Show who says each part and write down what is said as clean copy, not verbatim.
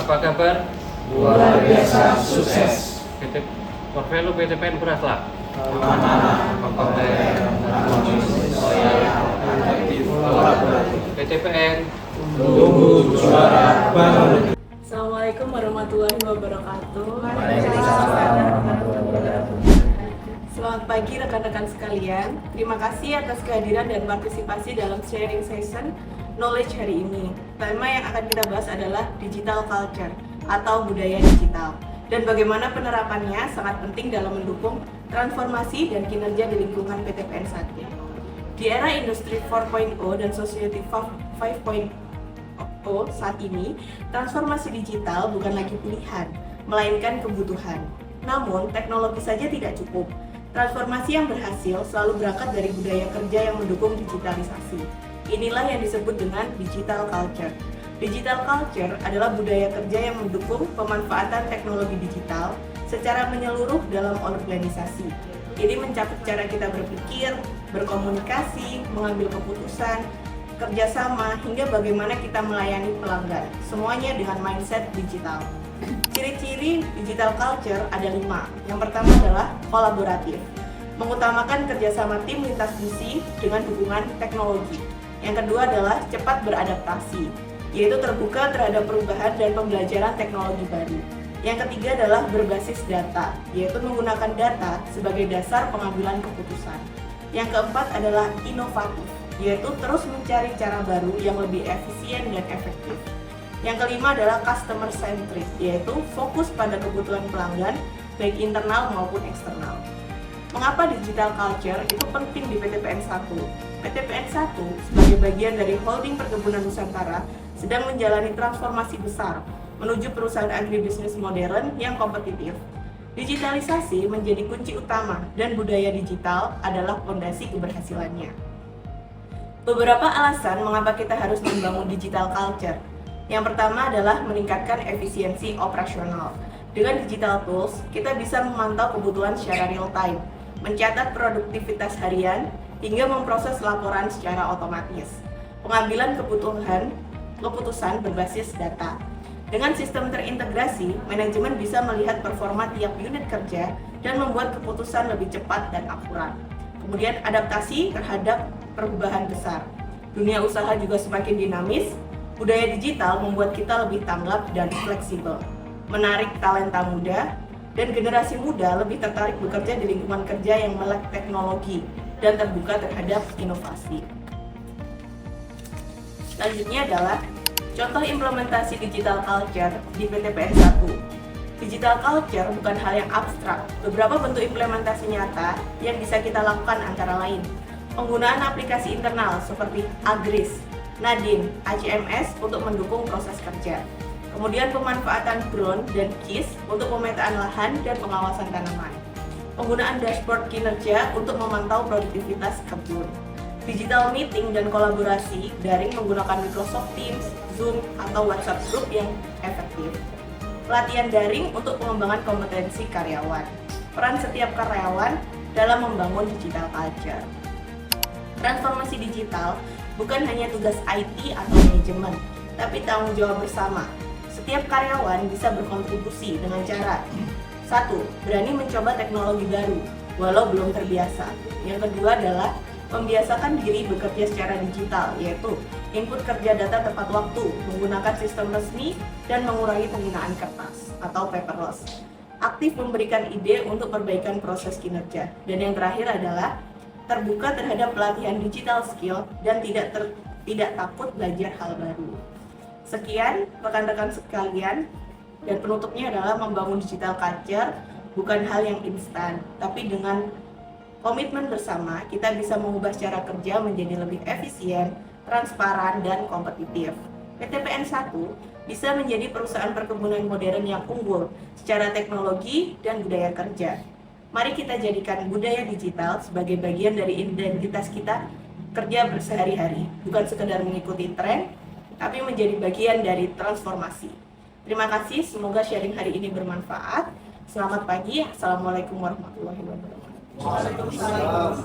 Speaker 1: Apa kabar?
Speaker 2: Luar biasa sukses.
Speaker 1: Portfolio PTPN berapa? PTPN
Speaker 2: Tunggu juara baru negeri.
Speaker 3: Assalamualaikum warahmatullahi wabarakatuh.
Speaker 2: Waalaikumsalam warahmatullahi wabarakatuh.
Speaker 3: Selamat pagi rekan-rekan sekalian. Terima kasih atas kehadiran dan partisipasi dalam sharing session knowledge hari ini. Tema yang akan kita bahas adalah digital culture atau budaya digital dan bagaimana penerapannya sangat penting dalam mendukung transformasi dan kinerja di lingkungan PTPN 1. Di era industri 4.0 dan society 5.0 saat ini, transformasi digital bukan lagi pilihan, melainkan kebutuhan. Namun, teknologi saja tidak cukup. Transformasi yang berhasil selalu berangkat dari budaya kerja yang mendukung digitalisasi. Inilah yang disebut dengan digital culture. Digital culture adalah budaya kerja yang mendukung pemanfaatan teknologi digital secara menyeluruh dalam organisasi. Ini mencakup cara kita berpikir, berkomunikasi, mengambil keputusan, kerjasama, hingga bagaimana kita melayani pelanggan. Semuanya dengan mindset digital. Ciri-ciri digital culture ada 5. Yang pertama adalah kolaboratif, mengutamakan kerjasama tim lintas misi dengan dukungan teknologi. Yang kedua adalah cepat beradaptasi, yaitu terbuka terhadap perubahan dan pembelajaran teknologi baru. Yang ketiga adalah berbasis data, yaitu menggunakan data sebagai dasar pengambilan keputusan. Yang keempat adalah inovatif, yaitu terus mencari cara baru yang lebih efisien dan efektif. Yang kelima adalah customer centric, yaitu fokus pada kebutuhan pelanggan, baik internal maupun eksternal. Mengapa digital culture itu penting di PTPN 1? PTPN 1 sebagai bagian dari holding Perkebunan Nusantara sedang menjalani transformasi besar menuju perusahaan agribisnis modern yang kompetitif. Digitalisasi menjadi kunci utama dan budaya digital adalah fondasi keberhasilannya. Beberapa alasan mengapa kita harus membangun digital culture. Yang pertama adalah meningkatkan efisiensi operasional. Dengan digital tools, kita bisa memantau kebutuhan secara real time, mencatat produktivitas harian, hingga memproses laporan secara otomatis. Pengambilan keputusan berbasis data. Dengan sistem terintegrasi, manajemen bisa melihat performa tiap unit kerja dan membuat keputusan lebih cepat dan akurat. Kemudian adaptasi terhadap perubahan besar. Dunia usaha juga semakin dinamis. Budaya digital membuat kita lebih tanggap dan fleksibel, menarik talenta muda, dan generasi muda lebih tertarik bekerja di lingkungan kerja yang melek teknologi dan terbuka terhadap inovasi. Selanjutnya adalah contoh implementasi digital culture di PTPN 1. Digital culture bukan hal yang abstrak. Beberapa bentuk implementasi nyata yang bisa kita lakukan antara lain penggunaan aplikasi internal seperti Agris, Nadine, ACMS untuk mendukung proses kerja. Kemudian pemanfaatan drone dan KIS untuk pemetaan lahan dan pengawasan tanaman. Penggunaan dashboard kinerja untuk memantau produktivitas kebun. Digital meeting dan kolaborasi daring menggunakan Microsoft Teams, Zoom, atau WhatsApp Group yang efektif. Pelatihan daring untuk pengembangan kompetensi karyawan. Peran setiap karyawan dalam membangun digital culture. Transformasi digital bukan hanya tugas IT atau manajemen, tapi tanggung jawab bersama. Setiap karyawan bisa berkontribusi dengan cara 1. Berani mencoba teknologi baru, walau belum terbiasa. Yang kedua adalah membiasakan diri bekerja secara digital, yaitu input kerja data tepat waktu, menggunakan sistem resmi, dan mengurangi penggunaan kertas atau paperless. Aktif memberikan ide untuk perbaikan proses kinerja. Dan yang terakhir adalah terbuka terhadap pelatihan digital skill dan tidak takut belajar hal baru. Sekian rekan-rekan sekalian, dan penutupnya adalah membangun digital culture bukan hal yang instan, tapi dengan komitmen bersama kita bisa mengubah cara kerja menjadi lebih efisien, transparan, dan kompetitif. PTPN 1 bisa menjadi perusahaan perkebunan modern yang unggul secara teknologi dan budaya kerja. Mari kita jadikan budaya digital sebagai bagian dari identitas kita kerja bersehari-hari, bukan sekedar mengikuti tren, tapi menjadi bagian dari transformasi. Terima kasih, semoga sharing hari ini bermanfaat. Selamat pagi, Assalamualaikum warahmatullahi wabarakatuh.
Speaker 2: Waalaikumsalam.